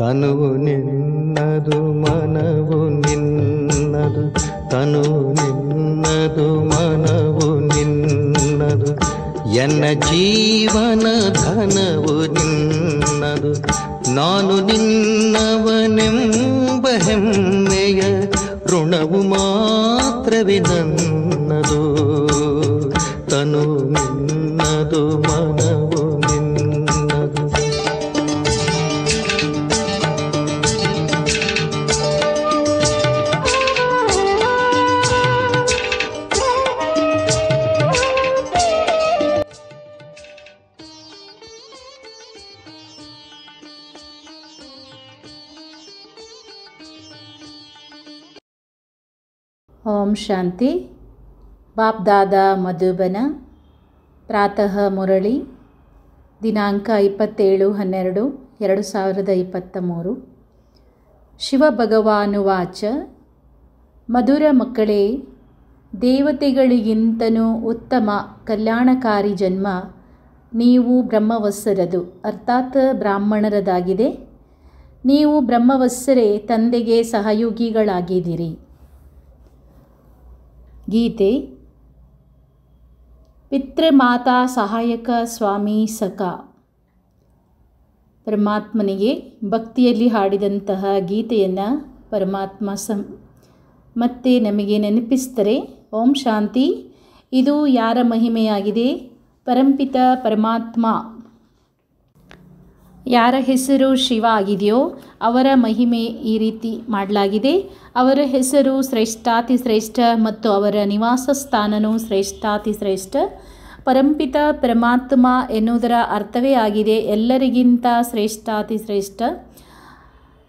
ತನುವು ನಿನ್ನದು ಮನವು ನಿನ್ನದು, ತನುವು ನಿನ್ನದು ಮನವು ನಿನ್ನದು, ಎನ್ನ ಜೀವನ ಧನವು ನಿನ್ನದು. ನಾನು ನಿನ್ನವನೆಂಬ ಹೆಮ್ಮೆಯ ಋಣವು ಮಾತ್ರವೇ ನನ್ನದು. ತನು ನಿನ್ನದು ಮನವು ನಿನ್ನದು. ಓಂ ಶಾಂತಿ. ಬಾಪ್ ದಾದಾ ಮಧುಬನ. ಪ್ರಾತಃ ಮುರಳಿ. ದಿನಾಂಕ 27/12/2023. ಶಿವ ಭಗವಾನುವಾಚ. ಮಧುರ ಮಕ್ಕಳೇ, ದೇವತೆಗಳಿಗಿಂತನೂ ಉತ್ತಮ ಕಲ್ಯಾಣಕಾರಿ ಜನ್ಮ ನೀವು ಬ್ರಹ್ಮವತ್ಸರದು ಅರ್ಥಾತ್ ಬ್ರಾಹ್ಮಣರದಾಗಿದೆ. ನೀವು ಬ್ರಹ್ಮವತ್ಸರೆ ತಂದೆಗೆ ಸಹಯೋಗಿಗಳಾಗಿದ್ದೀರಿ. ಗೀತೆ. ಪಿತೃಮಾತಾ ಸಹಾಯಕ ಸ್ವಾಮಿ ಸಖ. ಪರಮಾತ್ಮನಿಗೆ ಭಕ್ತಿಯಲ್ಲಿ ಹಾಡಿದಂತಹ ಗೀತೆಯನ್ನು ಪರಮಾತ್ಮ ಮತ್ತೆ ನಮಗೆ ನೆನಪಿಸ್ತಾರೆ. ಓಂ ಶಾಂತಿ. ಇದು ಯಾರ ಮಹಿಮೆಯಾಗಿದೆ? ಪರಂಪಿತ ಪರಮಾತ್ಮ ಯಾರ ಹೆಸರು ಶಿವ ಆಗಿದೆಯೋ ಅವರ ಮಹಿಮೆ ಈ ರೀತಿ ಮಾಡಲಾಗಿದೆ. ಅವರ ಹೆಸರು ಶ್ರೇಷ್ಠಾತಿಶ್ರೇಷ್ಠ ಮತ್ತು ಅವರ ನಿವಾಸ ಸ್ಥಾನನೂ ಶ್ರೇಷ್ಠಾತಿಶ್ರೇಷ್ಠ. ಪರಂಪಿತ ಪರಮಾತ್ಮ ಎನ್ನುವುದರ ಅರ್ಥವೇ ಆಗಿದೆ ಎಲ್ಲರಿಗಿಂತ ಶ್ರೇಷ್ಠಾತಿಶ್ರೇಷ್ಠ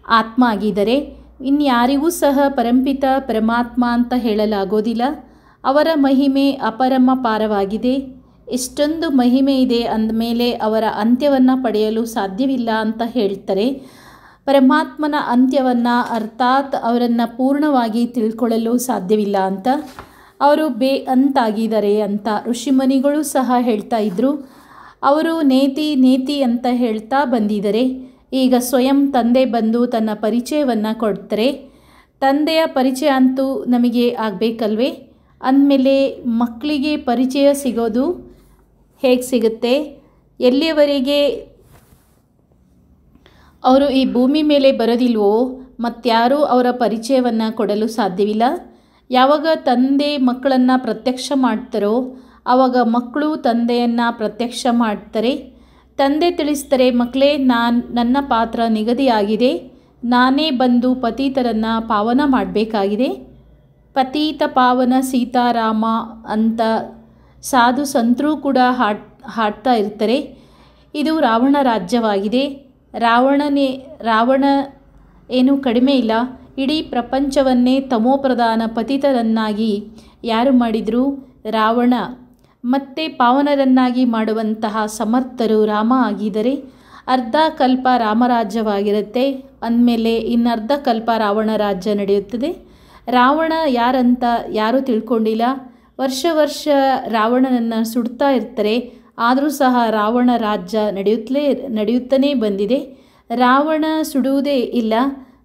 ಆತ್ಮ ಆಗಿದ್ದಾರೆ. ಇನ್ಯಾರಿಗೂ ಸಹ ಪರಂಪಿತ ಪರಮಾತ್ಮ ಅಂತ ಹೇಳಲಾಗೋದಿಲ್ಲ. ಅವರ ಮಹಿಮೆ ಅಪರಮಪಾರವಾಗಿದೆ. ಎಷ್ಟೊಂದು ಮಹಿಮೆ ಇದೆ ಅಂದಮೇಲೆ ಅವರ ಅಂತ್ಯವನ್ನು ಪಡೆಯಲು ಸಾಧ್ಯವಿಲ್ಲ ಅಂತ ಹೇಳ್ತಾರೆ. ಪರಮಾತ್ಮನ ಅಂತ್ಯವನ್ನು ಅರ್ಥಾತ್ ಅವರನ್ನು ಪೂರ್ಣವಾಗಿ ತಿಳ್ಕೊಳ್ಳಲು ಸಾಧ್ಯವಿಲ್ಲ ಅಂತ. ಅವರು ಅಂತಾಗಿದ್ದಾರೆ ಅಂತ ಋಷಿಮುನಿಗಳು ಸಹ ಹೇಳ್ತಾ ಇದ್ದರು. ಅವರು ನೇತಿ ನೇತಿ ಅಂತ ಹೇಳ್ತಾ ಬಂದಿದ್ದಾರೆ. ಈಗ ಸ್ವಯಂ ತಂದೆ ಬಂದು ತನ್ನ ಪರಿಚಯವನ್ನು ಕೊಡ್ತಾರೆ. ತಂದೆಯ ಪರಿಚಯ ಅಂತೂ ನಮಗೆ ಆಗಬೇಕಲ್ವೇ? ಅಂದಮೇಲೆ ಮಕ್ಕಳಿಗೆ ಪರಿಚಯ ಸಿಗೋದು ಹೇಗೆ ಸಿಗುತ್ತೆ? ಎಲ್ಲಿಯವರೆಗೆ ಅವರು ಈ ಭೂಮಿ ಮೇಲೆ ಬರೋದಿಲ್ವೋ ಮತ್ತಾರೂ ಅವರ ಪರಿಚಯವನ್ನು ಕೊಡಲು ಸಾಧ್ಯವಿಲ್ಲ. ಯಾವಾಗ ತಂದೆ ಮಕ್ಕಳನ್ನು ಪ್ರತ್ಯಕ್ಷ ಮಾಡ್ತಾರೋ ಆವಾಗ ಮಕ್ಕಳು ತಂದೆಯನ್ನು ಪ್ರತ್ಯಕ್ಷ ಮಾಡ್ತಾರೆ. ತಂದೆ ತಿಳಿಸ್ತಾರೆ, ಮಕ್ಕಳೇ, ನನ್ನ ಪಾತ್ರ ನಿಗದಿಯಾಗಿದೆ. ನಾನೇ ಬಂದು ಪತೀತರನ್ನು ಪಾವನ ಮಾಡಬೇಕಾಗಿದೆ. ಪತೀತ ಪಾವನ ಸೀತಾರಾಮ ಅಂತ ಸಾಧು ಸಂತರು ಕೂಡ ಹಾಡ್ತಾ ಇರ್ತಾರೆ. ಇದು ರಾವಣ ರಾಜ್ಯವಾಗಿದೆ. ರಾವಣ ಏನೂ ಕಡಿಮೆ ಇಲ್ಲ. ಇಡೀ ಪ್ರಪಂಚವನ್ನೇ ತಮೋಪ್ರಧಾನ ಪತಿತರನ್ನಾಗಿ ಯಾರು ಮಾಡಿದರು? ರಾವಣ. ಮತ್ತೆ ಪಾವನರನ್ನಾಗಿ ಮಾಡುವಂತಹ ಸಮರ್ಥರು ರಾಮ ಆಗಿದ್ದಾರೆ. ಅರ್ಧ ಕಲ್ಪ ರಾಮರಾಜ್ಯವಾಗಿರುತ್ತೆ. ಅಂದಮೇಲೆ ಇನ್ನರ್ಧ ಕಲ್ಪ ರಾವಣ ರಾಜ್ಯ ನಡೆಯುತ್ತದೆ. ರಾವಣ ಯಾರಂತ ಯಾರೂ ತಿಳ್ಕೊಂಡಿಲ್ಲ. ವರ್ಷ ರಾವಣನನ್ನು ಸುಡ್ತಾ ಇರ್ತಾರೆ. ಆದರೂ ಸಹ ರಾವಣ ರಾಜ್ಯ ನಡೆಯುತ್ತಲೇ ಬಂದಿದೆ. ರಾವಣ ಸುಡುವುದೇ ಇಲ್ಲ.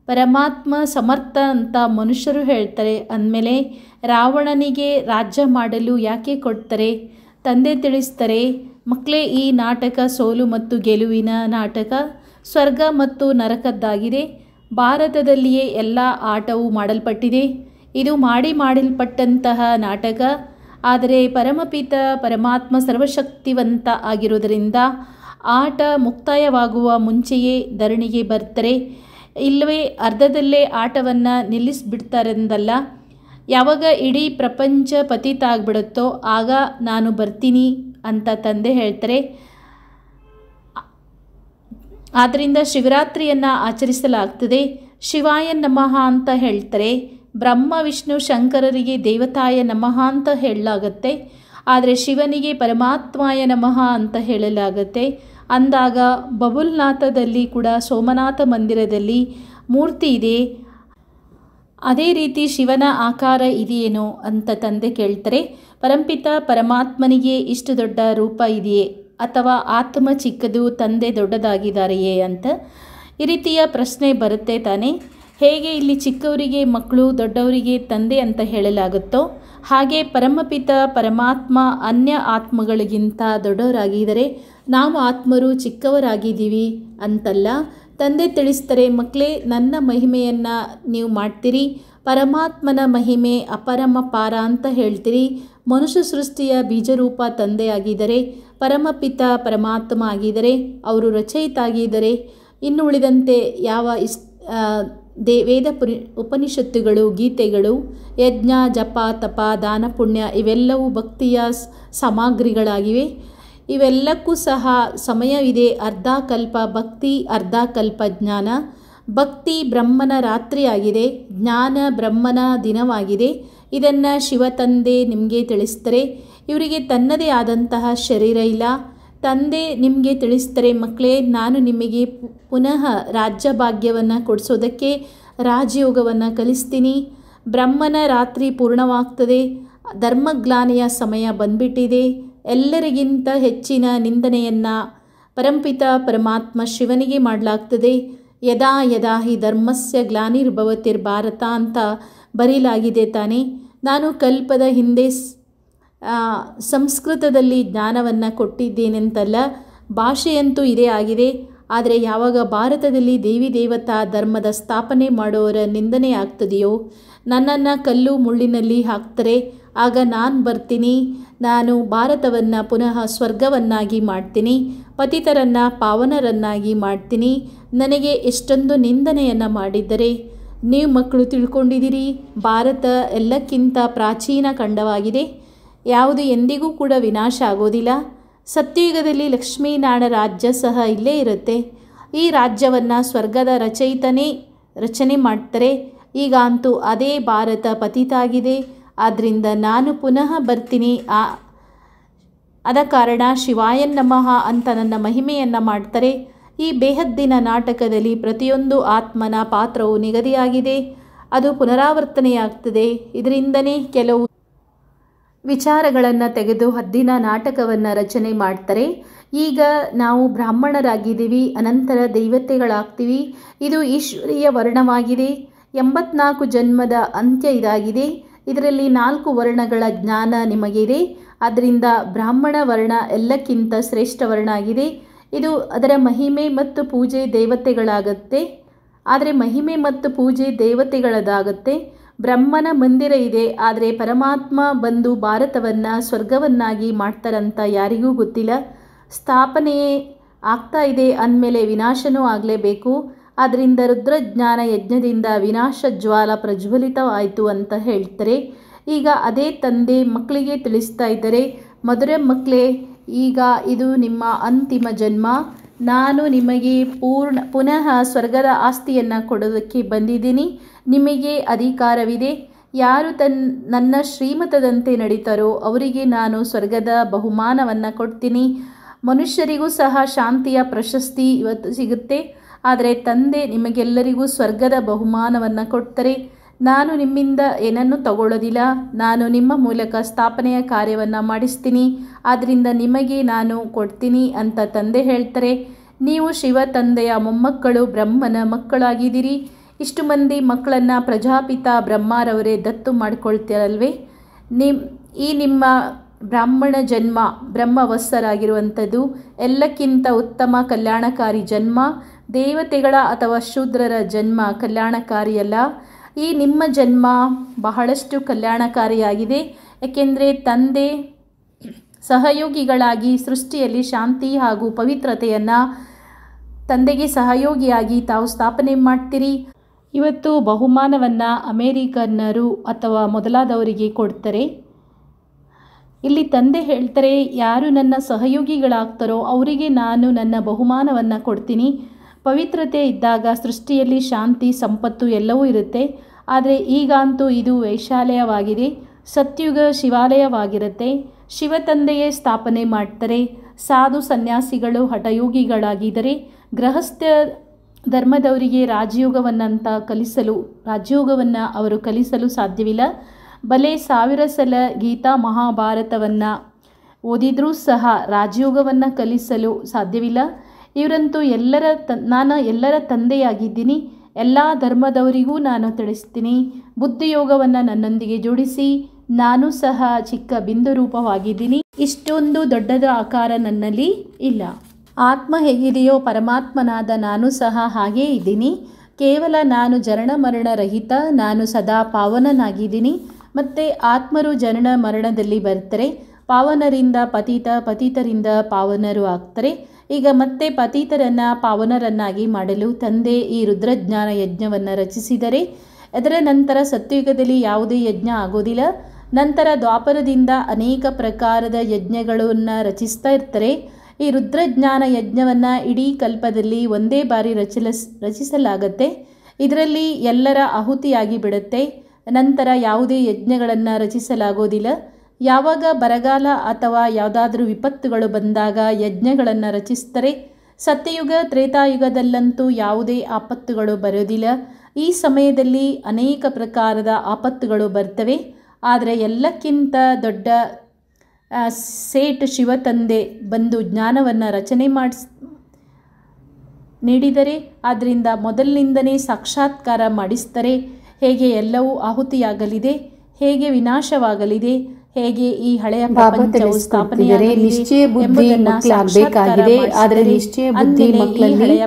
ಪರಮಾತ್ಮ ಸಮರ್ಥ ಅಂತ ಮನುಷ್ಯರು ಹೇಳ್ತಾರೆ. ಅಂದಮೇಲೆ ರಾವಣನಿಗೆ ರಾಜ್ಯ ಮಾಡಲು ಯಾಕೆ ಕೊಡ್ತಾರೆ? ತಂದೆ ತಿಳಿಸ್ತಾರೆ, ಮಕ್ಕಳೇ, ಈ ನಾಟಕ ಸೋಲು ಮತ್ತು ಗೆಲುವಿನ ನಾಟಕ, ಸ್ವರ್ಗ ಮತ್ತು ನರಕದ್ದಾಗಿದೆ. ಭಾರತದಲ್ಲಿಯೇ ಎಲ್ಲ ಆಟವು ಮಾಡಲ್ಪಟ್ಟಿದೆ. ಇದು ಮಾಡಲ್ಪಟ್ಟಂತಹ ನಾಟಕ. ಆದರೆ ಪರಮಪಿತ ಪರಮಾತ್ಮ ಸರ್ವಶಕ್ತಿವಂತ ಆಗಿರೋದರಿಂದ ಆಟ ಮುಕ್ತಾಯವಾಗುವ ಮುಂಚೆಯೇ ಧರಣಿಗೆ ಬರ್ತಾರೆ. ಇಲ್ಲವೇ ಅರ್ಧದಲ್ಲೇ ಆಟವನ್ನು ನಿಲ್ಲಿಸಿಬಿಡ್ತಾರೆಂದಲ್ಲ. ಯಾವಾಗ ಇಡೀ ಪ್ರಪಂಚ ಪತಿತ ಆಗಿಬಿಡುತ್ತೋ ಆಗ ನಾನು ಬರ್ತೀನಿ ಅಂತ ತಂದೆ ಹೇಳ್ತಾರೆ. ಆದ್ದರಿಂದ ಶಿವರಾತ್ರಿಯನ್ನು ಆಚರಿಸಲಾಗ್ತದೆ. ಶಿವಾಯ ನಮಃ ಅಂತ ಹೇಳ್ತಾರೆ. ಬ್ರಹ್ಮ ವಿಷ್ಣು ಶಂಕರರಿಗೆ ದೇವತಾಯ ನಮಃ ಅಂತ ಹೇಳಲಾಗತ್ತೆ. ಆದರೆ ಶಿವನಿಗೆ ಪರಮಾತ್ಮಾಯ ನಮಃ ಅಂತ ಹೇಳಲಾಗತ್ತೆ. ಅಂದಾಗ ಬಬುಲ್ನಾಥದಲ್ಲಿ ಕೂಡ ಸೋಮನಾಥ ಮಂದಿರದಲ್ಲಿ ಮೂರ್ತಿ ಇದೆ. ಅದೇ ರೀತಿ ಶಿವನ ಆಕಾರ ಇದೆಯೇನೋ ಅಂತ ತಂದೆ ಕೇಳ್ತಾರೆ. ಪರಂಪಿತ ಪರಮಾತ್ಮನಿಗೆ ಇಷ್ಟು ದೊಡ್ಡ ರೂಪ ಇದೆಯೇ ಅಥವಾ ಆತ್ಮ ಚಿಕ್ಕದು ತಂದೆ ದೊಡ್ಡದಾಗಿದ್ದಾರೆಯೇ ಅಂತ. ಈ ರೀತಿಯ ಪ್ರಶ್ನೆ ಬರುತ್ತೆ ತಾನೇ. ಹೇಗೆ ಇಲ್ಲಿ ಚಿಕ್ಕವರಿಗೆ ಮಕ್ಕಳು, ದೊಡ್ಡವರಿಗೆ ತಂದೆ ಅಂತ ಹೇಳಲಾಗುತ್ತೋ ಹಾಗೆ ಪರಮಪಿತ ಪರಮಾತ್ಮ ಅನ್ಯ ಆತ್ಮಗಳಿಗಿಂತ ದೊಡ್ಡವರಾಗಿದ್ದರೆ ನಾವು ಆತ್ಮರು ಚಿಕ್ಕವರಾಗಿದ್ದೀವಿ ಅಂತಲ್ಲ. ತಂದೆ ತಿಳಿಸ್ತಾರೆ, ಮಕ್ಕಳೇ ನನ್ನ ಮಹಿಮೆಯನ್ನು ನೀವು ಮಾಡ್ತೀರಿ, ಪರಮಾತ್ಮನ ಮಹಿಮೆ ಅಪರಮಪಾರ ಅಂತ ಹೇಳ್ತೀರಿ. ಮನುಷ್ಯ ಸೃಷ್ಟಿಯ ಬೀಜರೂಪ ತಂದೆ ಆಗಿದ್ದಾರೆ, ಪರಮಪಿತ ಪರಮಾತ್ಮ ಆಗಿದ್ದಾರೆ, ಅವರು ರಚಯಿತ ಆಗಿದ್ದಾರೆ. ಇನ್ನು ಉಳಿದಂತೆ ಯಾವ ವೇದ ಉಪನಿಷತ್ತುಗಳು, ಗೀತೆಗಳು, ಯಜ್ಞ, ಜಪ, ತಪ, ದಾನ, ಪುಣ್ಯ ಇವೆಲ್ಲವೂ ಭಕ್ತಿಯ ಸಾಮಗ್ರಿಗಳಾಗಿವೆ. ಇವೆಲ್ಲಕ್ಕೂ ಸಹ ಸಮಯವಿದೆ. ಅರ್ಧ ಕಲ್ಪ ಭಕ್ತಿ, ಅರ್ಧ ಕಲ್ಪ ಜ್ಞಾನ. ಭಕ್ತಿ ಬ್ರಹ್ಮನ ರಾತ್ರಿಯಾಗಿದೆ, ಜ್ಞಾನ ಬ್ರಹ್ಮನ ದಿನವಾಗಿದೆ. ಇದನ್ನು ಶಿವ ತಂದೆ ನಿಮಗೆ ತಿಳಿಸ್ತಾರೆ. ಇವರಿಗೆ ತನ್ನದೇ ಆದಂತಹ ಶರೀರ ಇಲ್ಲ. ತಂದೆ ನಿಮಗೆ ತಿಳಿಸ್ತಾರೆ, ಮಕ್ಕಳೇ ನಾನು ನಿಮಗೆ ಪುನಃ ರಾಜ್ಯ ಭಾಗ್ಯವನ್ನು ಕೊಡಿಸೋದಕ್ಕೆ ರಾಜಯೋಗವನ್ನು ಕಲಿಸ್ತೀನಿ. ಬ್ರಹ್ಮನ ರಾತ್ರಿ ಪೂರ್ಣವಾಗ್ತದೆ, ಧರ್ಮಗ್ಲಾನಿಯ ಸಮಯ ಬಂದ್ಬಿಟ್ಟಿದೆ. ಎಲ್ಲರಿಗಿಂತ ಹೆಚ್ಚಿನ ನಿಂದನೆಯನ್ನು ಪರಂಪಿತ ಪರಮಾತ್ಮ ಶಿವನಿಗೆ ಮಾಡಲಾಗ್ತದೆ. ಯದಾ ಯದಾ ಹಿ ಧರ್ಮಸ್ಯ ಗ್ಲಾನಿರ್ಭವತಿರ್ಭಾರತ ಅಂತ ಬರೀಲಾಗಿದೆ ತಾನೇ. ನಾನು ಕಲ್ಪದ ಹಿಂದೆ ಸಂಸ್ಕೃತದಲ್ಲಿ ಜ್ಞಾನವನ್ನು ಕೊಟ್ಟಿದ್ದೇನೆಂತಲ್ಲ, ಭಾಷೆಯಂತೂ ಇದೇ ಆಗಿದೆ. ಆದರೆ ಯಾವಾಗ ಭಾರತದಲ್ಲಿ ದೇವಿ ದೇವತಾ ಧರ್ಮದ ಸ್ಥಾಪನೆ ಮಾಡೋರ ನಿಂದನೆ ಆಗ್ತದೆಯೋ, ನನ್ನನ್ನು ಕಲ್ಲು ಮುಳ್ಳಿನಲ್ಲಿ ಹಾಕ್ತಾರೆ, ಆಗ ನಾನು ಬರ್ತೀನಿ. ನಾನು ಭಾರತವನ್ನು ಪುನಃ ಸ್ವರ್ಗವನ್ನಾಗಿ ಮಾಡ್ತೀನಿ, ಪತಿತರನ್ನು ಪಾವನರನ್ನಾಗಿ ಮಾಡ್ತೀನಿ. ನನಗೆ ಎಷ್ಟೊಂದು ನಿಂದನೆಯನ್ನು ಮಾಡಿದ್ದರೆ ನೀವು ಮಕ್ಕಳು ತಿಳ್ಕೊಂಡಿದ್ದೀರಿ, ಭಾರತ ಎಲ್ಲಕ್ಕಿಂತ ಪ್ರಾಚೀನ ಖಂಡವಾಗಿದೆ. ಯಾವುದು ಎಂದಿಗೂ ಕೂಡ ವಿನಾಶ ಆಗೋದಿಲ್ಲ. ಸತ್ಯಯುಗದಲ್ಲಿ ಲಕ್ಷ್ಮೀನಾರಾಯಣ ರಾಜ್ಯ ಸಹ ಇಲ್ಲೇ ಇರುತ್ತೆ. ಈ ರಾಜ್ಯವನ್ನು ಸ್ವರ್ಗದ ರಚಯಿತನೇ ರಚನೆ ಮಾಡ್ತಾರೆ. ಈಗ ಅಂತೂ ಅದೇ ಭಾರತ ಪತಿತ ಆಗಿದೆ. ಆದ್ದರಿಂದ ನಾನು ಪುನಃ ಬರ್ತೀನಿ. ಆದ ಕಾರಣ ಶಿವಾಯ ನಮಃ ಅಂತ ನನ್ನ ಮಹಿಮೆಯನ್ನು ಮಾಡ್ತಾರೆ. ಈ ಬೇಹದ್ದಿನ ನಾಟಕದಲ್ಲಿ ಪ್ರತಿಯೊಂದು ಆತ್ಮನ ಪಾತ್ರವು ನಿಗದಿಯಾಗಿದೆ, ಅದು ಪುನರಾವರ್ತನೆಯಾಗ್ತದೆ. ಇದರಿಂದನೇ ಕೆಲವು ವಿಚಾರಗಳನ್ನು ತೆಗೆದು ಹದ್ದಿನ ನಾಟಕವನ್ನು ರಚನೆ ಮಾಡ್ತಾರೆ. ಈಗ ನಾವು ಬ್ರಾಹ್ಮಣರಾಗಿದ್ದೀವಿ, ಅನಂತರ ದೈವತೆಗಳಾಗ್ತೀವಿ. ಇದು ಈಶ್ವರೀಯ ವರ್ಣವಾಗಿದೆ. 84 ಜನ್ಮದ ಅಂತ್ಯ ಇದಾಗಿದೆ. ಇದರಲ್ಲಿ 4 ವರ್ಣಗಳ ಜ್ಞಾನ ನಿಮಗಿದೆ. ಆದ್ದರಿಂದ ಬ್ರಾಹ್ಮಣ ವರ್ಣ ಎಲ್ಲಕ್ಕಿಂತ ಶ್ರೇಷ್ಠ ವರ್ಣ ಆಗಿದೆ. ಇದು ಅದರ ಮಹಿಮೆ ಮತ್ತು ಪೂಜೆ ದೇವತೆಗಳಾಗತ್ತೆ. ಆದರೆ ಮಹಿಮೆ ಮತ್ತು ಪೂಜೆ ದೇವತೆಗಳದಾಗತ್ತೆ. ಬ್ರಹ್ಮನ ಮಂದಿರ ಇದೆ, ಆದರೆ ಪರಮಾತ್ಮ ಬಂದು ಭಾರತವನ್ನು ಸ್ವರ್ಗವನ್ನಾಗಿ ಮಾಡ್ತಾರಂತ ಯಾರಿಗೂ ಗೊತ್ತಿಲ್ಲ. ಸ್ಥಾಪನೆಯೇ ಆಗ್ತಾ ಇದೆ ಅಂದಮೇಲೆ ವಿನಾಶನೂ ಆಗಲೇಬೇಕು. ಆದ್ದರಿಂದ ರುದ್ರಜ್ಞಾನ ಯಜ್ಞದಿಂದ ವಿನಾಶ ಜ್ವಾಲ ಪ್ರಜ್ವಲಿತವಾಯಿತು ಅಂತ ಹೇಳ್ತಾರೆ. ಈಗ ಅದೇ ತಂದೆ ಮಕ್ಕಳಿಗೆ ತಿಳಿಸ್ತಾ ಇದ್ದಾರೆ, ಮಧುರ ಮಕ್ಕಳೇ, ಈಗ ಇದು ನಿಮ್ಮ ಅಂತಿಮ ಜನ್ಮ. ನಾನು ನಿಮಗೆ ಪುನಃ ಸ್ವರ್ಗದ ಆಸ್ತಿಯನ್ನು ಕೊಡೋದಕ್ಕೆ ಬಂದಿದ್ದೀನಿ. ನಿಮಗೆ ಅಧಿಕಾರವಿದೆ. ಯಾರು ನನ್ನ ಶ್ರೀಮತದಂತೆ ನಡೀತಾರೋ ಅವರಿಗೆ ನಾನು ಸ್ವರ್ಗದ ಬಹುಮಾನವನ್ನು ಕೊಡ್ತೀನಿ. ಮನುಷ್ಯರಿಗೂ ಸಹ ಶಾಂತಿಯ ಪ್ರಶಸ್ತಿ ಇವತ್ತು ಸಿಗುತ್ತೆ. ಆದರೆ ತಂದೆ ನಿಮಗೆಲ್ಲರಿಗೂ ಸ್ವರ್ಗದ ಬಹುಮಾನವನ್ನು ಕೊಡ್ತಾರೆ. ನಾನು ನಿಮ್ಮಿಂದ ಏನನ್ನೂ ತಗೊಳ್ಳೋದಿಲ್ಲ. ನಾನು ನಿಮ್ಮ ಮೂಲಕ ಸ್ಥಾಪನೆಯ ಕಾರ್ಯವನ್ನು ಮಾಡಿಸ್ತೀನಿ. ಆದ್ದರಿಂದ ನಿಮಗೆ ನಾನು ಕೊಡ್ತೀನಿ ಅಂತ ತಂದೆ ಹೇಳ್ತಾರೆ. ನೀವು ಶಿವ ತಂದೆಯ ಮೊಮ್ಮಕ್ಕಳು, ಬ್ರಹ್ಮನ ಮಕ್ಕಳಾಗಿದ್ದೀರಿ. ಇಷ್ಟು ಮಂದಿ ಮಕ್ಕಳನ್ನು ಪ್ರಜಾಪಿತ ಬ್ರಹ್ಮರವರೇ ದತ್ತು ಮಾಡಿಕೊಳ್ತೀರಲ್ವೇ. ನಿಮ್ಮ ಬ್ರಾಹ್ಮಣ ಜನ್ಮ ಬ್ರಹ್ಮವತ್ಸರಾಗಿರುವಂಥದ್ದು ಎಲ್ಲಕ್ಕಿಂತ ಉತ್ತಮ ಕಲ್ಯಾಣಕಾರಿ ಜನ್ಮ. ದೇವತೆಗಳ ಅಥವಾ ಶೂದ್ರರ ಜನ್ಮ ಕಲ್ಯಾಣಕಾರಿಯಲ್ಲ. ಈ ನಿಮ್ಮ ಜನ್ಮ ಬಹಳಷ್ಟು ಕಲ್ಯಾಣಕಾರಿಯಾಗಿದೆ. ಏಕೆಂದರೆ ತಂದೆ ಸಹಯೋಗಿಗಳಾಗಿ ಸೃಷ್ಟಿಯಲ್ಲಿ ಶಾಂತಿ ಹಾಗೂ ಪವಿತ್ರತೆಯನ್ನು ತಂದೆಗೆ ಸಹಯೋಗಿಯಾಗಿ ತಾವು ಸ್ಥಾಪನೆ ಮಾಡ್ತೀರಿ. ಇವತ್ತು ಬಹುಮಾನವನ್ನು ಅಮೇರಿಕನ್ನರು ಅಥವಾ ಮೊದಲಾದವರಿಗೆ ಕೊಡ್ತಾರೆ. ಇಲ್ಲಿ ತಂದೆ ಹೇಳ್ತಾರೆ, ಯಾರು ನನ್ನ ಸಹಯೋಗಿಗಳಾಗ್ತಾರೋ ಅವರಿಗೆ ನಾನು ನನ್ನ ಬಹುಮಾನವನ್ನು ಕೊಡ್ತೀನಿ. ಪವಿತ್ರತೆ ಇದ್ದಾಗ ಸೃಷ್ಟಿಯಲ್ಲಿ ಶಾಂತಿ, ಸಂಪತ್ತು ಎಲ್ಲವೂ ಇರುತ್ತೆ. ಆದರೆ ಈಗಂತೂ ಇದು ವೈಶಾಲ್ಯವಾಗಿದೆ. ಸತ್ಯುಗ ಶಿವಾಲಯವಾಗಿರುತ್ತೆ. ಶಿವ ತಂದೆಯೇ ಸ್ಥಾಪನೆ ಮಾಡ್ತಾರೆ. ಸಾಧು ಸನ್ಯಾಸಿಗಳು ಹಠಯೋಗಿಗಳಾಗಿದ್ದರೆ ಗೃಹಸ್ಥ ಧರ್ಮದವರಿಗೆ ರಾಜಯೋಗವನ್ನು ಅವರು ಕಲಿಸಲು ಸಾಧ್ಯವಿಲ್ಲ. ಬಲೆ 1000 ಸಲ ಗೀತಾ ಮಹಾಭಾರತವನ್ನು ಓದಿದರೂ ಸಹ ರಾಜಯೋಗವನ್ನು ಕಲಿಸಲು ಸಾಧ್ಯವಿಲ್ಲ. ಇವರಂತೂ ನಾನು ಎಲ್ಲರ ತಂದೆಯಾಗಿದ್ದೀನಿ. ಎಲ್ಲ ಧರ್ಮದವರಿಗೂ ನಾನು ತಿಳಿಸ್ತೀನಿ. ಬುದ್ಧಿಯೋಗವನ್ನು ನನ್ನೊಂದಿಗೆ ಜೋಡಿಸಿ ನಾನು ಸಹ ಚಿಕ್ಕ ಬಿಂದು ರೂಪವಾಗಿದ್ದೀನಿ. ಇಷ್ಟೊಂದು ದೊಡ್ಡದ ಆಕಾರ ನನ್ನಲ್ಲಿ ಇಲ್ಲ. ಆತ್ಮ ಹೇಗಿದೆಯೋ ಪರಮಾತ್ಮನಾದ ನಾನು ಸಹ ಹಾಗೇ ಇದ್ದೀನಿ. ಕೇವಲ ನಾನು ಜನನ ಮರಣ ರಹಿತ. ನಾನು ಸದಾ ಪಾವನನಾಗಿದ್ದೀನಿ. ಮತ್ತು ಆತ್ಮರು ಜನನ ಮರಣದಲ್ಲಿ ಬರ್ತಾರೆ. ಪಾವನರಿಂದ ಪತಿತ, ಪತಿತರಿಂದ ಪಾವನರು ಆಗ್ತಾರೆ. ಈಗ ಮತ್ತೆ ಪತಿತರನ್ನು ಪಾವನರನ್ನಾಗಿ ಮಾಡಲು ತಂದೆ ಈ ರುದ್ರಜ್ಞಾನ ಯಜ್ಞವನ್ನು ರಚಿಸಿದರೆ, ಅದರ ನಂತರ ಸತ್ಯುಗದಲ್ಲಿ ಯಾವುದೇ ಯಜ್ಞ ಆಗೋದಿಲ್ಲ. ನಂತರ ದ್ವಾಪರದಿಂದ ಅನೇಕ ಪ್ರಕಾರದ ಯಜ್ಞಗಳನ್ನು ರಚಿಸ್ತಾ ಇರ್ತಾರೆ. ಈ ರುದ್ರಜ್ಞಾನ ಯಜ್ಞವನ್ನು ಇಡೀ ಕಲ್ಪದಲ್ಲಿ ಒಂದೇ ಬಾರಿ ರಚಿಸಲಾಗತ್ತೆ. ಇದರಲ್ಲಿ ಎಲ್ಲರ ಆಹುತಿಯಾಗಿ ಬಿಡುತ್ತೆ. ನಂತರ ಯಾವುದೇ ಯಜ್ಞಗಳನ್ನು ರಚಿಸಲಾಗೋದಿಲ್ಲ. ಯಾವಾಗ ಬರಗಾಲ ಅಥವಾ ಯಾವುದಾದ್ರೂ ವಿಪತ್ತುಗಳು ಬಂದಾಗ ಯಜ್ಞಗಳನ್ನು ರಚಿಸ್ತಾರೆ. ಸತ್ಯಯುಗ ತ್ರೇತಾಯುಗದಲ್ಲಂತೂ ಯಾವುದೇ ಆಪತ್ತುಗಳು ಬರೋದಿಲ್ಲ. ಈ ಸಮಯದಲ್ಲಿ ಅನೇಕ ಪ್ರಕಾರದ ಆಪತ್ತುಗಳು ಬರ್ತವೆ. ಆದರೆ ಎಲ್ಲಕ್ಕಿಂತ ದೊಡ್ಡ ಸೇಠ್ ಶಿವತಂದೆ ಬಂದು ಜ್ಞಾನವನ್ನು ರಚನೆ ನೀಡಿದರೆ ಅದರಿಂದ ಮೊದಲಿನಿಂದನೇ ಸಾಕ್ಷಾತ್ಕಾರ ಮಾಡಿಸ್ತಾರೆ. ಹೇಗೆ ಎಲ್ಲವೂ ಆಹುತಿಯಾಗಲಿದೆ, ಹೇಗೆ ವಿನಾಶವಾಗಲಿದೆ, ಹೇಗೆ ಈ ಹಳೆಯ ಪ್ರಪಂಚವು ನಿಶ್ಚಯ ಬುದ್ಧಿ ಮಕ್ಕಳಾಗಬೇಕಾಗಿದೆ. ಆದರೆ ನಿಶ್ಚಯ ಬುದ್ಧಿ ಮಕ್ಕಳಲ್ಲಿ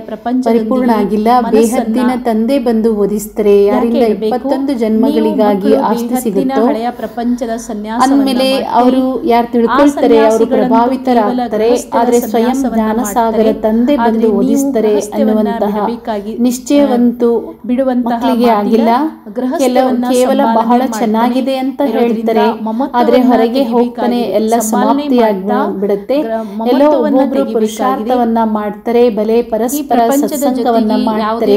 ಪರಿಪೂರ್ಣ ಆಗಿಲ್ಲ. ಬೇಹದ್ದಿನ ತಂದೆ ಬಂದು ಓದಿಸ್ತಾರೆ. ಯಾರಿಂದ 21 ಜನ್ಮಗಳಿಗಾಗಿ ಆಸ್ತಿ ಸಿಗುತ್ತೋ ಹಳೆಯ ಪ್ರಪಂಚದ ಸನ್ಯಾಸ ಅಂದಮೇಲೆ ಅವರು ಯಾರು ತಿಳ್ಕೊಳ್ತಾರೆ ಅವರು ಪ್ರಭಾವಿತರಾಗ್ತಾರೆ. ಆದರೆ ಸ್ವಯಂ ಜ್ಞಾನಸಾಗರ ತಂದೆ ಬಂದು ಓದಿಸ್ತಾರೆ ಅನ್ನುವಂತಹ ನಿಶ್ಚಯವಂತೂ ಮಕ್ಕಳಿಗೆ ಆಗಿಲ್ಲ. ಕೇವಲ ಬಹಳ ಚೆನ್ನಾಗಿದೆ ಅಂತ ಹೇಳ್ತಾರೆ. ಆದ್ರೆ ಹೊರಗೆ ಹೋಗ್ತಾನೆ ಎಲ್ಲ ಸಮಾಪ್ತಿಯಾಗಿ ಬಿಡುತ್ತೆ. ಎಲ್ಲೋ ಒಬ್ಬೊಬ್ರು ಪುರುಷಾರ್ಥವನ್ನ ಮಾಡ್ತಾರೆ, ಬಲೆ ಪರಸ್ಪರ ಸತ್ಸಂಗವನ್ನ ಮಾಡ್ತಾರೆ.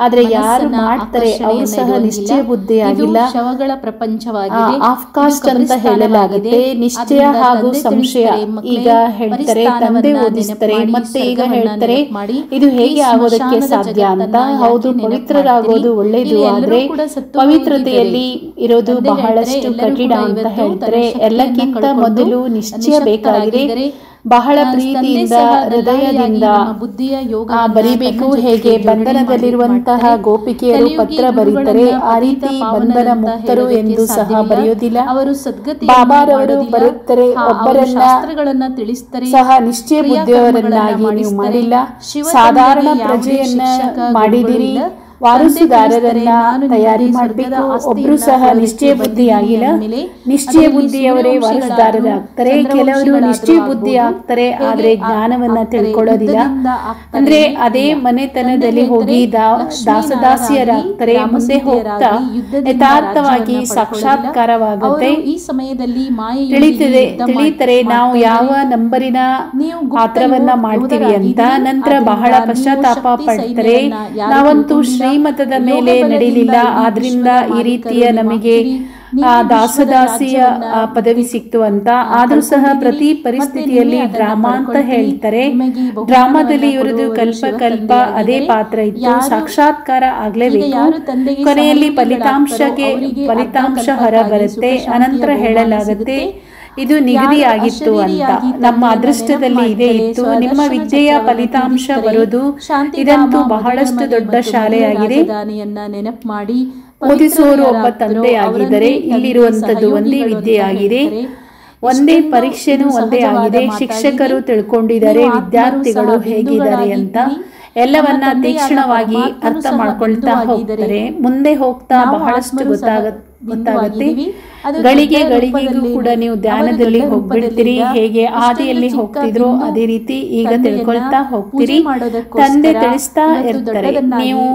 ಆದ್ರೆ ಯಾರು ಮಾಡ್ತಾರೆ ಅವರು ಸಹ ನಿಶ್ಚಯ ಬುದ್ಧಿ ಆಗಿಲ್ಲ. ಶವಗಳ ಪ್ರಪಂಚವಾಗಿದೆ. ಆಫ್ ಕಾಸ್ಟ್ ಅಂತ ಹೇಳಲಾಗುತ್ತೆ. ನಿಶ್ಚಯ ಹಾಗೂ ಸಂಶಯ. ಈಗ ಹೇಳ್ತಾರೆ ತಂದೆ ಓದಿಸ್ತಾರೆ, ಮತ್ತೆ ಈಗ ಹೇಳ್ತಾರೆ ಇದು ಹೇಗೆ ಆಗೋದಕ್ಕೆ ಸಾಧ್ಯ ಅಂತ. ಹೌದು, ಪವಿತ್ರರಾಗೋದು ಒಳ್ಳೇದು. ಆದ್ರೆ ಪವಿತ್ರತೆಯಲ್ಲಿ ಇರೋದು ಬಹಳಷ್ಟು ಕಠಿಣ ಅಂತ ಹೇಳ್ತಾರೆ. ಎಲ್ಲಕ್ಕಿಂತ ಮೊದಲು ನಿಶ್ಚಯ ಬೇಕಾಗಿದೆ. ಬಹಳ ಪ್ರೀತಿಯಿಂದ ಹೃದಯದಿಂದ ಬರಿಬೇಕು. ಹೇಗೆ ಬಂಧನದಲ್ಲಿರುವಂತಹ ಗೋಪಿಕೆಯರು ಪತ್ರ ಬರೀತಾರೆ, ಆ ರೀತಿ ಬಂಧನ ಮುಕ್ತರು ಎಂದು ಸಹ ಬರೆಯೋದಿಲ್ಲ. ಅವರು ಸದ್ಗತಿ ಬಾಬಾರವರು ಬರುತ್ತಾರೆ. ಒಬ್ಬರನ್ನ ತಿಳಿಸ್ತಾರೆ ಸಹ ನಿಶ್ಚಯ ಬುದ್ಧಿಯವರನ್ನಾಗಿ ನೀವು ಮಾಡಿಲ್ಲ. ಸಾಧಾರಣ ಪ್ರಜೆಯನ್ನ ಮಾಡಿದಿರಿ. ವಾರಸುದಾರರನ್ನ ತಯಾರಿ ಮಾಡಬೇಕು. ಒಬ್ರು ಸಹ ನಿಶ್ಚಯ ಬುದ್ಧಿ ಆಗಿಲ್ಲ. ನಿಶ್ಚಯ ಬುದ್ಧಿಯವರೇ ವಾರಸುದಾರರಾಗ್ತಾರೆ. ಕೆಲವರು ನಿಶ್ಚಯ ಬುದ್ಧಿ ಆಗ್ತಾರೆ, ಆದ್ರೆ ಜ್ಞಾನವನ್ನ ತಿಳ್ಕೊಳ್ಳೋದಿಲ್ಲ. ಅಂದ್ರೆ ಅದೇ ಮನೆತನದಲ್ಲಿ ಹೋಗಿ ದಾಸದಾಸಿಯರಾಗ್ತಾರೆ. ಮುಂದೆ ಹೋಗ್ತಾ ಯಥಾರ್ಥವಾಗಿ ಸಾಕ್ಷಾತ್ಕಾರವಾಗುತ್ತೆ. ಈ ಸಮಯದಲ್ಲಿ ತಿಳಿತಾರೆ ನಾವು ಯಾವ ನಂಬರಿನ ಪಾತ್ರವನ್ನ ಮಾಡ್ತೀವಿ ಅಂತ. ನಂತರ ಬಹಳ ಪಶ್ಚಾತ್ತಾಪ ಪಡ್ತಾರೆ. ನಾವಂತೂ ಶ್ರೀಮತದ ಮೇಲೆ ನಡೀಲಿಲ್ಲ, ಆದ್ರಿಂದ ಈ ರೀತಿಯ ನಮಗೆ ದಾಸದಾಸಿಯ ಪದವಿ ಸಿಕ್ತು ಅಂತ. ಆದ್ರೂ ಸಹ ಪ್ರತಿ ಪರಿಸ್ಥಿತಿಯಲ್ಲಿ ಡ್ರಾಮಾ ಅಂತ ಹೇಳ್ತಾರೆ. ಡ್ರಾಮಾದಲ್ಲಿ ಇವರದು ಕಲ್ಪ ಅದೇ ಪಾತ್ರ ಇತ್ತು. ಸಾಕ್ಷಾತ್ಕಾರ ಆಗ್ಲೇಬೇಕು. ಕೊನೆಯಲ್ಲಿ ಫಲಿತಾಂಶ ಹೊರ ಬರುತ್ತೆ. ಅನಂತರ ಹೇಳಲಾಗುತ್ತೆ ಇದು ನಿಗದಿಯಾಗಿತ್ತು ಅಂತ. ನಮ್ಮ ಅದೃಷ್ಟದಲ್ಲಿ ಇದೇ ಇತ್ತು. ನಿಮ್ಮ ವಿದ್ಯೆಯ ಫಲಿತಾಂಶ ಬರೋದು ಇದಂತೂ ಬಹಳಷ್ಟು ದೊಡ್ಡ ಶಾಲೆಯಾಗಿದೆ. ನೆನಪು ಮಾಡಿ ಓದಿಸೋರು ಒಬ್ಬ ತಂದೆ ಆಗಿದ್ದಾರೆ. ಇಲ್ಲಿರುವಂತದ್ದು ಒಂದೇ ವಿದ್ಯೆಯಾಗಿದೆ. ಒಂದೇ ಪರೀಕ್ಷೆನೂ ಒಂದೇ ಆಗಿದೆ. ಶಿಕ್ಷಕರು ತಿಳ್ಕೊಂಡಿದ್ದಾರೆ ವಿದ್ಯಾರ್ಥಿಗಳು ಹೇಗಿದ್ದಾರೆ ಅಂತ. ಎಲ್ಲವನ್ನ ತೀಕ್ಷ್ಣವಾಗಿ ಅರ್ಥ ಮಾಡ್ಕೊಳ್ತಾ ಹೋಗ್ತಾರೆ. ಮುಂದೆ ಹೋಗ್ತಾ ಬಹಳಷ್ಟು ಗೊತ್ತಾಗತ್ತೆ. ಗಳಿಗೆಗೂ ಕೂಡ ನೀವು ಧ್ಯಾನದಲ್ಲಿ ಹೋಗ್ಬಿಡ್ತೀರಿ. ಹೇಗೆ ಆದಿಯಲ್ಲಿ ಹೋಗ್ತಿದ್ರು ಅದೇ ರೀತಿ ಈಗ ತಿಳ್ಕೊಳ್ತಾ ಹೋಗ್ತೀರಿ. ತಂದೆ ತಿಳಿಸ್ತಾ ಇರ್ತಾರೆ ನೀವು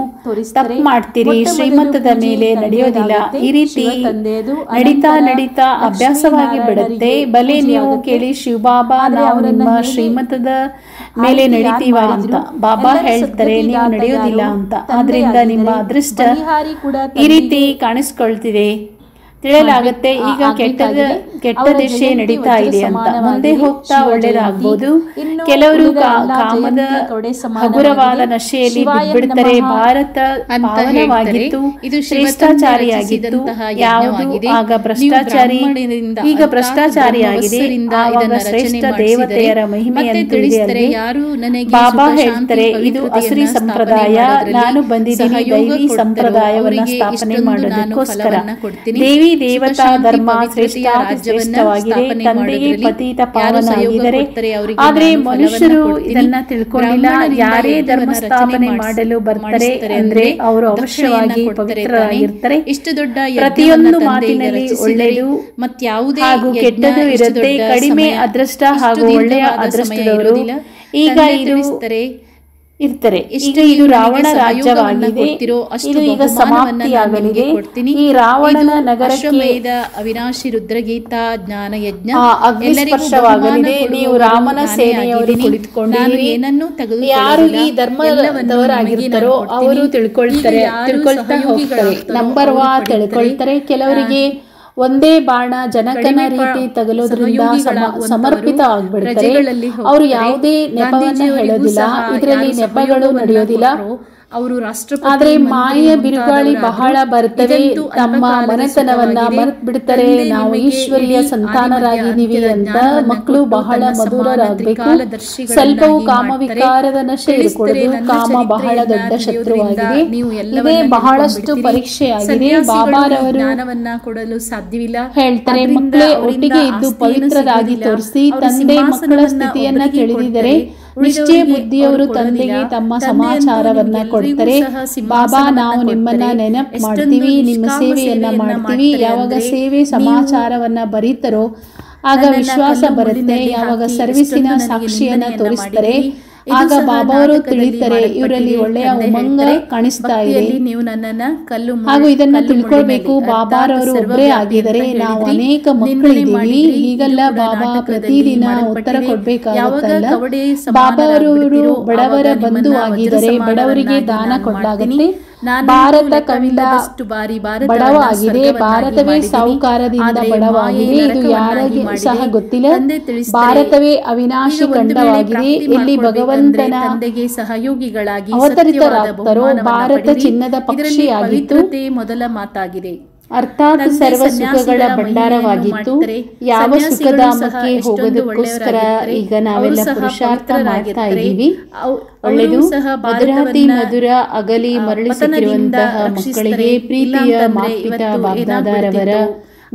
ತಪ್ಪು ಮಾಡ್ತೀರಿ, ಶ್ರೀಮಂತದ ಮೇಲೆ ನಡೆಯೋದಿಲ್ಲ. ಈ ರೀತಿ ನಡೀತಾ ಅಭ್ಯಾಸವಾಗಿ ಬಿಡುತ್ತೆ. ಬಲೆ ನೀವು ಕೇಳಿ ಶಿವಬಾಬಾ ನಾವು ನಿಮ್ಮ ಶ್ರೀಮಂತದ ಮೇಲೆ ನಡೀತೀವ ಅಂತ. ಬಾಬಾ ಹೇಳ್ತಾರೆ ನೀವು ನಡೆಯೋದಿಲ್ಲ ಅಂತ. ಆದ್ರಿಂದ ನಿಮ್ಮ ಅದೃಷ್ಟ ಈ ರೀತಿ ಕಾಣಿಸ್ಕೊಳ್ತಿದೆ. ತಿಳಿಯಲಾಗುತ್ತೆ ಈಗ ಕೆಟ್ಟ ದಿಶೆ ನಡೀತಾ ಇದೆ ಅಂತ. ಮುಂದೆ ಹೋಗ್ತಾ ಒಳ್ಳೇದಾಗ್ಬೋದು. ಕೆಲವರು ಕಾಮದ ಹಗುರವಾದ ನಶೆಯಲ್ಲಿ ಬಿಡ್ತಾರೆ. ಭಾರತ ಪಾವನವಾಗಿತ್ತು, ಶ್ರೇಷ್ಠಾಚಾರಿಯಾಗಿತ್ತು. ಯಾವುದು ಆಗ ಭ್ರಷ್ಟಾಚಾರಿ, ಈಗ ಭ್ರಷ್ಟಾಚಾರಿಯಾಗಿದೆ. ಆವಾಗ ಶ್ರೇಷ್ಠ ದೇವತೆಯರ ಮಹಿಮೆಯನ್ನು ಬಾಬಾ ಹೇಳ್ತಾರೆ, ಇದು ಅಸುರಿ ಸಂಪ್ರದಾಯ, ನಾನು ಬಂದಿದ್ದೀನಿ ದೈವಿ ಸಂಪ್ರದಾಯವನ್ನ ಸ್ಥಾಪನೆ ಮಾಡೋದಕ್ಕೋಸ್ಕರ. ದೇವಿ ದೇವತಾ ಧರ್ಮ ಶ್ರೇಷ್ಠವಾಗಿದೆ, ತಂದೆಗೆ ಪತಿತ ಪಾವನಾಗಿದ್ದಾರೆ. ಆದ್ರೆ ಮನುಷ್ಯರು ಇದನ್ನ ತಿಳ್ಕೊಂಡಿಲ್ಲ. ಯಾರೇ ಧರ್ಮ ಸ್ಥಾಪನೆ ಮಾಡಲು ಬರ್ತಾರೆ ಅಂದ್ರೆ ಅವರು ಅವಶ್ಯವಾಗಿ ಪವಿತ್ರರಾಗಿರ್ತಾರೆ. ಪ್ರತಿಯೊಂದು ಮಾತಿನಲ್ಲಿ ಒಳ್ಳೆಯದು ಹಾಗೂ ಕೆಟ್ಟದ್ದು ಇರುತ್ತೆ. ಕಡಿಮೆ ಅದೃಷ್ಟ ಹಾಗೂ ಒಳ್ಳೆಯ ಅದೃಷ್ಟದವರು ಈಗ ಇರ್ತಾರೆ. ಈಗ ಇದು ರಾವಣ ರಾಜ್ಯವಾಗಿದೆ, ಇದು ಈಗ ಸಮಾಪ್ತಿಯಾಗಲಿದೆ. ಈ ರಾವಣನ ನಗರಕ್ಕೆ ಅವಿನಾಶಿ ರುದ್ರಗೀತ ಜ್ಞಾನ ಯಜ್ಞ ಅಗ್ನಿಸ್ಪರ್ಶವಾಗಲಿದೆ. ನೀವು ರಾಮನ ಸೇನೆಯವರು ಕುಳಿತುಕೊಂಡಿರಿ. ಯಾರು ಈ ಧರ್ಮದವರಾಗಿರ್ತಾರೋ ಅವರು ತಿಳ್ಕೊಳ್ತಾ ಹೋಗ್ತಾರೆ. ನಂಬರ್ 1 ತಿಳ್ಕೊಳ್ತಾರೆ. ಕೆಲವರಿಗೆ ಒಂದೇ ಬಾಣ ಜನಕನ ರೀತಿ ತಗಲೋದ್ರಿಂದ ಸಮರ್ಪಿತ ಆಗ್ಬಿಡ್ತಾರೆ. ಅವರು ಯಾವುದೇ ನೆಪವನ್ನ ಹೇಳೋದಿಲ್ಲ, ಇದರಲ್ಲಿ ನೆಪಗಳು ನಡೆಯೋದಿಲ್ಲ. ಆದ್ರೆ ಮಾಯೆಯ ಬಿರುಗಾಳಿ ಬಹಳ ಬರ್ತವೆ. ತಮ್ಮ ಮನೆತನವನ್ನ ಮರೆತು ಬಿಡ್ತಾರೆ. ನಾವು ಈಶ್ವರಿಯ ಸಂತಾನರಾಗಿದ್ದೀವಿ ಅಂತ. ಮಕ್ಕಳು ಬಹಳ ಮಧುರರಾಗಬೇಕು. ಸ್ವಲ್ಪವೂ ಕಾಮವಿಕಾರದ ನಶೆ ಇರಕೂಡದು. ಕಾಮ ಬಹಳ ದೊಡ್ಡ ಶತ್ರುವಾಗಿದೆ. ಇದೇ ಬಹಳಷ್ಟು ಪರೀಕ್ಷೆಯಾಗಿದೆ. ಬಾಬಾರವರು ಕೊಡಲು ಸಾಧ್ಯವಿಲ್ಲ ಹೇಳ್ತಾರೆ, ಮಕ್ಕಳೇ ಒಟ್ಟಿಗೆ ಇದ್ದು ಪವಿತ್ರರಾಗಿ ತೋರಿಸಿ. ತಂದೆ ಮಕ್ಕಳ ಸ್ಥಿತಿಯನ್ನ ತಿಳಿದಿದ್ದರೆ ನಿಶ್ಚಯ ಬುದ್ಧಿಯವರು ತಂದೆಗೆ ತಮ್ಮ ಸಮಾಚಾರವನ್ನ ಕೊಡ್ತಾರೆ. ಬಾಬಾ, ನಾವು ನಿಮ್ಮನ್ನ ನೆನಪು ಮಾಡ್ತೀವಿ, ನಿಮ್ಮ ಸೇವೆಯನ್ನ ಮಾಡ್ತೀವಿ. ಯಾವಾಗ ಸೇವೆ ಸಮಾಚಾರವನ್ನ ಬರೀತಾರೋ ಆಗ ವಿಶ್ವಾಸ ಬರುತ್ತೆ. ಯಾವಾಗ ಸರ್ವಿಸಿನ ಸಾಕ್ಷಿಯನ್ನ ತೋರಿಸ್ತಾರೆ ಆಗ ಬಾಬಾವರು ತಿಳಿತಾರೆ ಇವರಲ್ಲಿ ಒಳ್ಳೆಯ ಉಮಂಗ ಕಾಣಿಸ್ತಾ ಇದೆ. ನೀವು ನನ್ನನ್ನ ಕಲ್ಲು ಹಾಗೂ ಇದನ್ನ ತಿಳ್ಕೊಳ್ಬೇಕು. ಬಾಬಾರವರು ಒಬ್ಬರೇ ಆಗಿದ್ದಾರೆ, ನಾವು ಅನೇಕ ಮಕ್ಕಳಿದ್ದೀವಿ. ಹೀಗಲ್ಲ ಬಾಬಾ ಪ್ರತಿದಿನ ಉತ್ತರ ಕೊಡ್ಬೇಕಾಗುತ್ತಲ್ಲ. ಬಾಬಾರವರು ಬಡವರ ಬಂಧು ಆಗಿದ್ದಾರೆ, ಬಡವರಿಗೆ ದಾನ ಕೊಡಲಾಗುತ್ತೆ. ಭಾರತ ಕಂಡಷ್ಟು ಬಾರಿ ಬಡವ ಆಗಿದೆ, ಭಾರತವೇ ಸಾಹುಕಾರದಿಂದ ಬಡವಾಗಿದೆ. ಇದು ಯಾರಿಗೆ ಸಹ ಗೊತ್ತಿಲ್ಲ. ಭಾರತವೇ ಅವಿನಾಶಿ ಖಂಡವಾಗಿದೆ. ಇಲ್ಲಿ ಭಗವಂತನ ತಂದೆಗೆ ಸಹಯೋಗಿಗಳಾಗಿ ಅವತರಿತರಾಗ್ತಾರೋ ಭಾರತ ಚಿನ್ನದ ಪಕ್ಷಿಯಾಗಿತ್ತು. ಮೊದಲ ಮಾತಾಗಿದೆ. ಅರ್ಥಾತ್ ಸರ್ವ ಸುಖಗಳ ಭಂಡಾರವಾಗಿತ್ತು. ಯಾವ ಸುಖಧಾಮಕ್ಕೆ ಹೋಗೋದಕ್ಕೋಸ್ಕರ ಈಗ ನಾವೆಲ್ಲ ಪುರುಷಾರ್ಥ ಮಾಡ್ತಾ ಇದ್ದೀವಿ. ಒಳ್ಳೆಯದು. ಮಧುರಾತಿ ಮಧುರ ಅಗಲಿ ಮರಳಿಸುತ್ತಿರುವಂತಹ ಮಕ್ಕಳಿಗೆ ಪ್ರೀತಿಯ ಮಾತ್ಪಿತಾ ಬಾಗ್ದಾದಾರವರ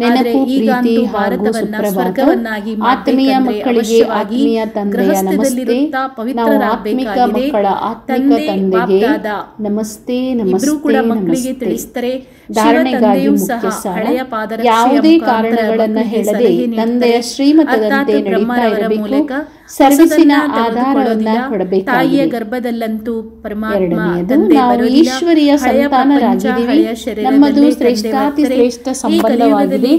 ನೆನಪು, ಪ್ರೀತಿ ಹಾಗೂ ಸುಪ್ರಭಾತ. ಆತ್ಮೀಯ ಮಕ್ಕಳಿಗೆ ಆತ್ಮೀಯ ತಂದೆಯ ನಮಸ್ತೆ. ನಾವು ಆತ್ಮಿಕ ಮಕ್ಕಳ ಆತ್ಮಿಕ ತಂದೆಗೆ ನಮಸ್ತೆ ನಮಸ್ತೆ ನಮಸ್ತೆ. ಧಾರಣೆಗಾಗಿ ಮುಖ್ಯ ಸಾರ. ಯಾವುದೇ ಕಾರಣಗಳನ್ನ ಹೇಳದೆ ತಂದೆಯ ಶ್ರೀಮತದಂತೆ ನಡೀತಾ ಇರಬೇಕು. ಸರ್ವಿಸಿನ ಆಧಾರವನ್ನ ಕೊಡಬೇಕಾಗಿದೆ. ಗರ್ಭದಲ್ಲಂತೂ ಎರಡನೆಯದು, ನಾವು ಈಶ್ವರಿಯ ಸಂತಾನರಾಗಿದ್ದೀವಿ. ನಮ್ಮದು ಶ್ರೇಷ್ಠಾತಿ ಶ್ರೇಷ್ಠ ಸಂಬಂಧವಾಗಿದೆ.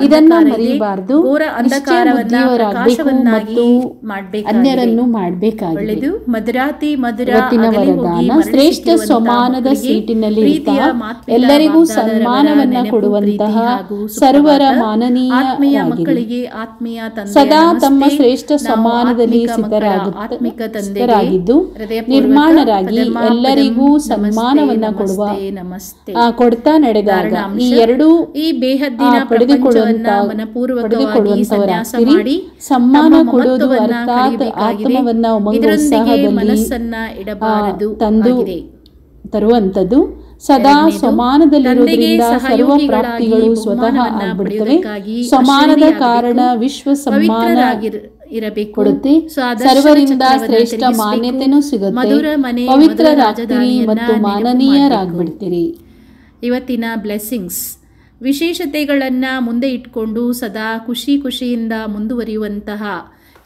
ಇದನ್ನ ಮರೆಯಬಾರದು. ಬುದ್ಧಿಯವರಾಗಬೇಕು ಮತ್ತು ಅನ್ಯರನ್ನು ಮಾಡಬೇಕಾಗಿದೆ. ಮಧುರಾತಿ ಮಧುರ ವರದಾನ ಶ್ರೇಷ್ಠ ಸ್ವಮಾನದ ಸೀಟಿನಲ್ಲಿ ಎಲ್ಲರಿಗೂ ಸನ್ಮಾನವನ್ನ ಕೊಡುವಂತಹ ಸರ್ವರ ಮಾನನೀಯರಾಗಿರಿ. ಸದಾ ತಮ್ಮ ಶ್ರೇಷ್ಠ ಸಮಾನದಲ್ಲಿ ಸಿದ್ಧರಾಗಿದ್ದು ನಿರ್ಮಾಣರಾಗಿ ಎಲ್ಲರಿಗೂ ಸನ್ಮಾನವನ್ನ ಕೊಡ್ತಾ ನಡೆದಾಗ ಈ ಎರಡೂ ಪಡೆದುಕೊಳ್ಳುವಂತವರಾಗಿರಿ. ಸಮ್ಮಾನ ಕೊಡೋದು ಅರ್ಥಾತ್ ಆತ್ಮವನ್ನ ಉಮಂಗೋತ್ಸಾಹದಲ್ಲಿ ತಂದು ತರುವಂತದ್ದು. ಸದಾ ಸಮಾನದಲ್ಲಿರುವುದರಿಂದ ಸರ್ವ ಪ್ರಾಪ್ತಿಗಳು ಸ್ವತಃ ಆಗ್ಬಿಡ್ತವೆ. ಸಮಾನದ ಕಾರಣ ವಿಶ್ವ ಸಮ್ಮಾನ ಕೊಡುತ್ತೆ. ಸರ್ವರಿಂದ ಶ್ರೇಷ್ಠ ಮಾನ್ಯತೆನೂ ಸಿಗುತ್ತೆ. ಪವಿತ್ರರಾಗ್ತೀರಿ ಮತ್ತು ಮಾನನೀಯರಾಗ್ಬಿಡ್ತೀರಿ. ಇವತ್ತಿನ ಬ್ಲೆಸ್ಸಿಂಗ್ಸ್ ವಿಶೇಷತೆಗಳನ್ನು ಮುಂದೆ ಇಟ್ಕೊಂಡು ಸದಾ ಖುಷಿಯಿಂದ ಮುಂದುವರಿಯುವಂತಹ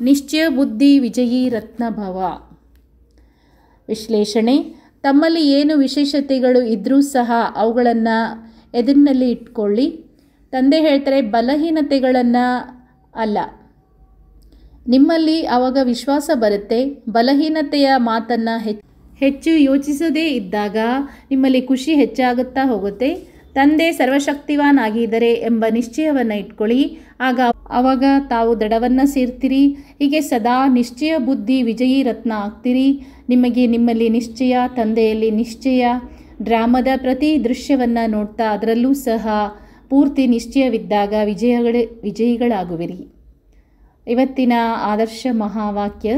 ನಿಶ್ಚಯ ಬುದ್ಧಿ ವಿಜಯೀ ರತ್ನಭವ. ವಿಶ್ಲೇಷಣೆ: ತಮ್ಮಲ್ಲಿ ಏನು ವಿಶೇಷತೆಗಳು ಇದ್ದರೂ ಸಹ ಅವುಗಳನ್ನು ಎದುರಿನಲ್ಲಿ ಇಟ್ಕೊಳ್ಳಿ. ತಂದೆ ಹೇಳ್ತಾರೆ, ಬಲಹೀನತೆಗಳನ್ನು ಅಲ್ಲ. ನಿಮ್ಮಲ್ಲಿ ಆವಾಗ ವಿಶ್ವಾಸ ಬರುತ್ತೆ. ಬಲಹೀನತೆಯ ಮಾತನ್ನು ಹೆಚ್ಚು ಯೋಚಿಸದೇ ಇದ್ದಾಗ ನಿಮ್ಮಲ್ಲಿ ಖುಷಿ ಹೆಚ್ಚಾಗುತ್ತಾ ಹೋಗುತ್ತೆ. ತಂದೆ ಸರ್ವಶಕ್ತಿವಾನ್ ಆಗಿದ್ದಾರೆ ಎಂಬ ನಿಶ್ಚಯವನ್ನು ಇಟ್ಕೊಳ್ಳಿ. ಆವಾಗ ತಾವು ದಡವನ್ನು ಸೇರ್ತೀರಿ. ಹೀಗೆ ಸದಾ ನಿಶ್ಚಯ ಬುದ್ಧಿ ವಿಜಯೀ ರತ್ನ ಆಗ್ತೀರಿ. ನಿಮ್ಮಲ್ಲಿ ನಿಶ್ಚಯ, ತಂದೆಯಲ್ಲಿ ನಿಶ್ಚಯ. ಡ್ರಾಮದ ಪ್ರತಿ ದೃಶ್ಯವನ್ನು ನೋಡ್ತಾ ಅದರಲ್ಲೂ ಸಹ ಪೂರ್ತಿ ನಿಶ್ಚಯವಿದ್ದಾಗ ವಿಜಯಿಗಳಾಗುವಿರಿ. ಇವತ್ತಿನ ಆದರ್ಶ ಮಹಾವಾಕ್ಯ: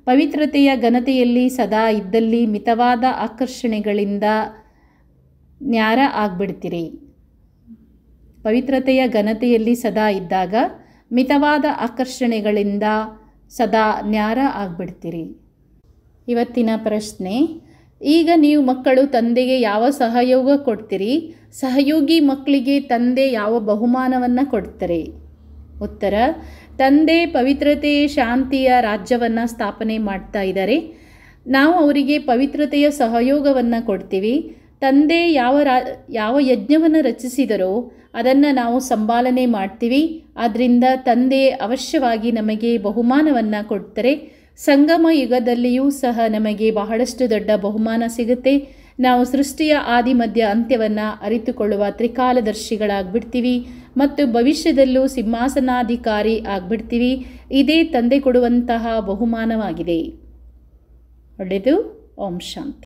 ಪವಿತ್ರತೆಯ ಘನತೆಯಲ್ಲಿ ಸದಾ ಇದ್ದಲ್ಲಿ ಮಿತವಾದ ಆಕರ್ಷಣೆಗಳಿಂದ ನ್ಯಾರ ಆಗ್ಬಿಡ್ತೀರಿ. ಪವಿತ್ರತೆಯ ಘನತೆಯಲ್ಲಿ ಸದಾ ಇದ್ದಾಗ ಮಿತವಾದ ಆಕರ್ಷಣೆಗಳಿಂದ ಸದಾ ನ್ಯಾರ ಆಗ್ಬಿಡ್ತೀರಿ. ಇವತ್ತಿನ ಪ್ರಶ್ನೆ: ಈಗ ನೀವು ಮಕ್ಕಳು ತಂದೆಗೆ ಯಾವ ಸಹಯೋಗ ಕೊಡ್ತೀರಿ? ಸಹಯೋಗಿ ಮಕ್ಕಳಿಗೆ ತಂದೆ ಯಾವ ಬಹುಮಾನವನ್ನು ಕೊಡ್ತಾರೆ? ಉತ್ತರ: ತಂದೆ ಪವಿತ್ರತೆ ಶಾಂತಿಯ ರಾಜ್ಯವನ್ನು ಸ್ಥಾಪನೆ ಮಾಡ್ತಾ ಇದ್ದಾರೆ. ನಾವು ಅವರಿಗೆ ಪವಿತ್ರತೆಯ ಸಹಯೋಗವನ್ನು ಕೊಡ್ತೀವಿ. ತಂದೆ ಯಾವ ಯಜ್ಞವನ್ನು ರಚಿಸಿದರೋ ಅದನ್ನು ನಾವು ಸಂಪಾಲನೆ ಮಾಡ್ತೀವಿ. ಆದ್ದರಿಂದ ತಂದೆ ಅವಶ್ಯವಾಗಿ ನಮಗೆ ಬಹುಮಾನವನ್ನು ಕೊಡ್ತಾರೆ. ಸಂಗಮ ಯುಗದಲ್ಲಿಯೂ ಸಹ ನಮಗೆ ಬಹಳಷ್ಟು ದೊಡ್ಡ ಬಹುಮಾನ ಸಿಗುತ್ತೆ. ನಾವು ಸೃಷ್ಟಿಯ ಆದಿ ಮಧ್ಯ ಅಂತ್ಯವನ್ನು ಅರಿತುಕೊಳ್ಳುವ ತ್ರಿಕಾಲದರ್ಶಿಗಳಾಗ್ಬಿಡ್ತೀವಿ ಮತ್ತು ಭವಿಷ್ಯದಲ್ಲೂ ಸಿಂಹಾಸನಾಧಿಕಾರಿ ಆಗ್ಬಿಡ್ತೀವಿ. ಇದೇ ತಂದೆ ಕೊಡುವಂತಹ ಬಹುಮಾನವಾಗಿದೆ. ಒಳ್ಳೆಯದು. ಓಂ ಶಾಂತಿ.